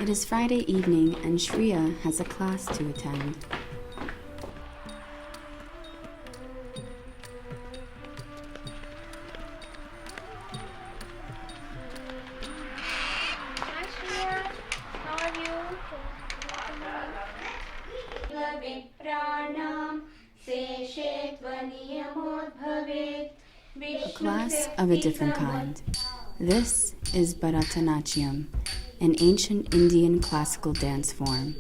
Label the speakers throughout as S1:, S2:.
S1: It is Friday evening and Shreya has a class to attend.
S2: Hi Shreya, how are you?
S1: A class of a different kind. This is Bharatanatyam, an ancient Indian classical dance form.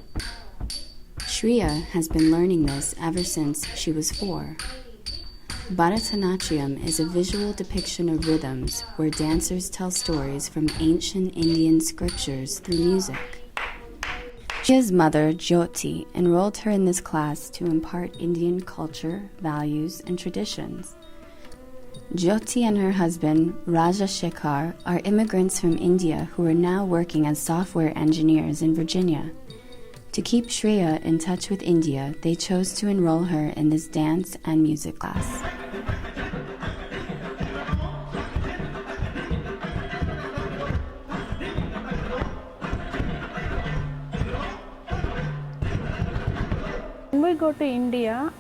S1: Shreya has been learning this ever since she was 4. Bharatanatyam is a visual depiction of rhythms where dancers tell stories from ancient Indian scriptures through music. Shreya's mother, Jyoti, enrolled her in this class to impart Indian culture, values, and traditions. Jyoti and her husband, Raja Shekhar, are immigrants from India who are now working as software engineers in Virginia. To keep Shreya in touch with India, they chose to enroll her in this dance and music class.
S3: When we go to India,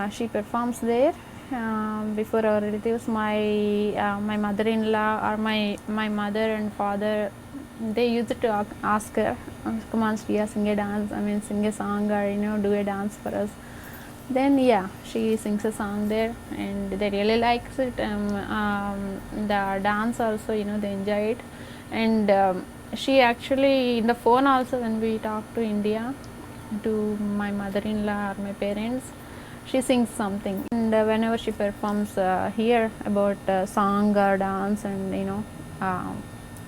S3: she performs there. Before our relatives, my mother-in-law or my mother and father, they used to ask her, "Come on, Shreya, sing a dance. Sing a song or do a dance for us." Then she sings a song there, and they really likes it. The dance also, they enjoy it, and she actually in the phone also when we talk to India, to my mother-in-law or my parents, she sings something, and whenever she performs here about song or dance, and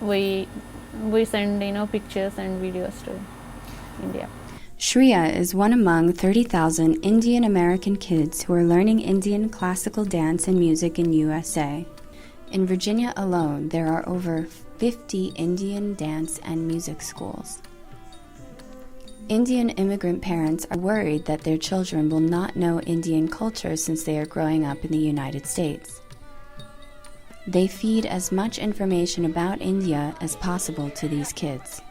S3: we send pictures and videos to India.
S1: Shreya is one among 30,000 Indian American kids who are learning Indian classical dance and music in USA. In Virginia alone, there are over 50 Indian dance and music schools. Indian immigrant parents are worried that their children will not know Indian culture since they are growing up in the United States. They feed as much information about India as possible to these kids.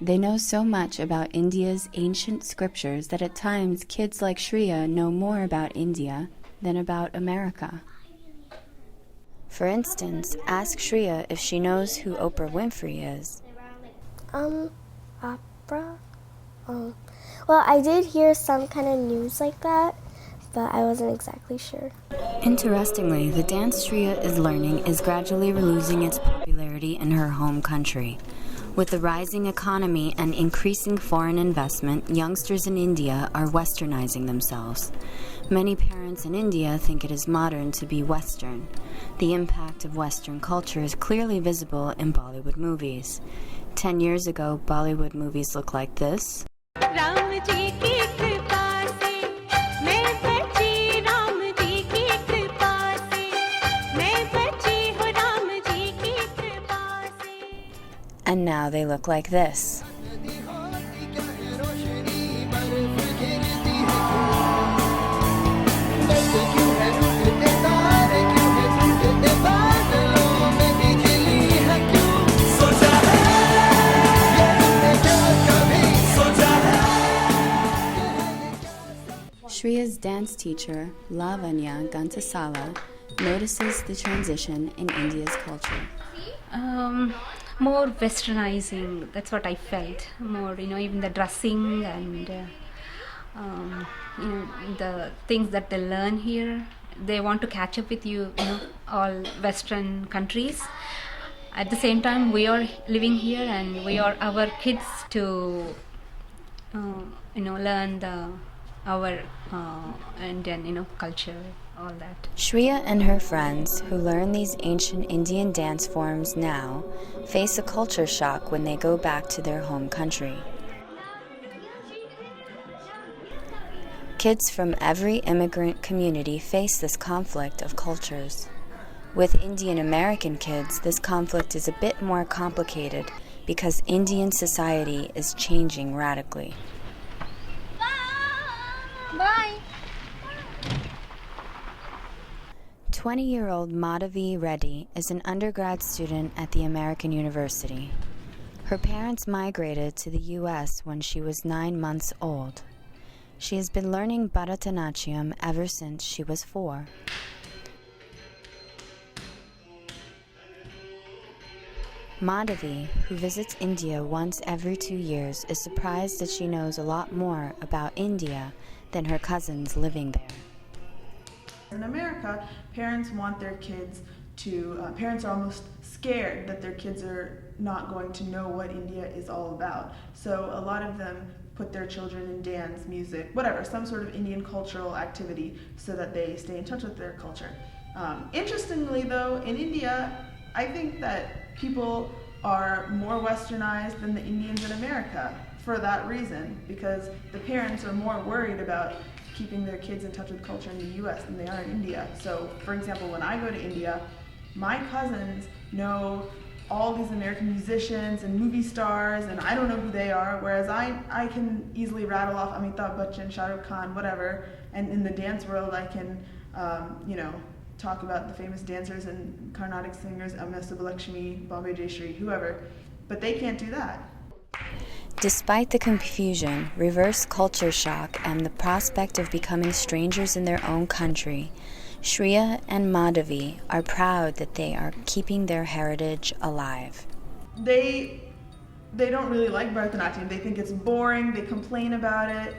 S1: They know so much about India's ancient scriptures that at times kids like Shreya know more about India than about America. For instance, ask Shreya if she knows who Oprah Winfrey is.
S4: Opera? Well, I did hear some kind of news like that, but I wasn't exactly sure.
S1: Interestingly, the dance Shreya is learning is gradually losing its popularity in her home country. With the rising economy and increasing foreign investment, youngsters in India are westernizing themselves. Many parents in India think it is modern to be Western. The impact of Western culture is clearly visible in Bollywood movies. 10 years ago, Bollywood movies looked like this. And now they look like this. Shreya's dance teacher, Lavanya Gantasala, notices the transition in India's culture.
S5: More westernizing, that's what I felt. More, even the dressing and the things that they learn here, they want to catch up with all Western countries. At the same time, we are living here and we are our kids to learn our Indian culture, all that.
S1: Shreya and her friends, who learn these ancient Indian dance forms now, face a culture shock when they go back to their home country. Kids from every immigrant community face this conflict of cultures. With Indian American kids, this conflict is a bit more complicated because Indian society is changing radically.
S2: Bye.
S1: 20-year-old Madhavi Reddy is an undergrad student at the American University. Her parents migrated to the U.S. when she was 9 months old. She has been learning Bharatanatyam ever since she was 4. Madhavi, who visits India once every 2 years, is surprised that she knows a lot more about India than her cousins living there.
S6: In America, parents want their kids to, parents are almost scared that their kids are not going to know what India is all about. So a lot of them put their children in dance, music, whatever, some sort of Indian cultural activity so that they stay in touch with their culture. Interestingly though, in India, I think that people are more westernized than the Indians in America for that reason, because the parents are more worried about keeping their kids in touch with culture in the US than they are in India. So, for example, when I go to India, my cousins know all these American musicians and movie stars, and I don't know who they are, whereas I can easily rattle off Amitabh Bachchan, Shah Rukh Khan, whatever, and in the dance world I can, talk about the famous dancers and Carnatic singers, M.S. Subbulakshmi, Bombay Jayashree, whoever, but they can't do that.
S1: Despite the confusion, reverse culture shock, and the prospect of becoming strangers in their own country, Shreya and Madhavi are proud that they are keeping their heritage alive.
S6: They don't really like Bharatanatyam. They think it's boring, they complain about it,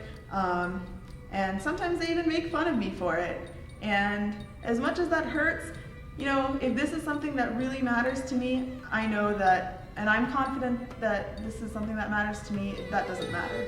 S6: and sometimes they even make fun of me for it. And as much as that hurts, if this is something that really matters to me, I know that, and I'm confident that this is something that matters to me, that doesn't matter.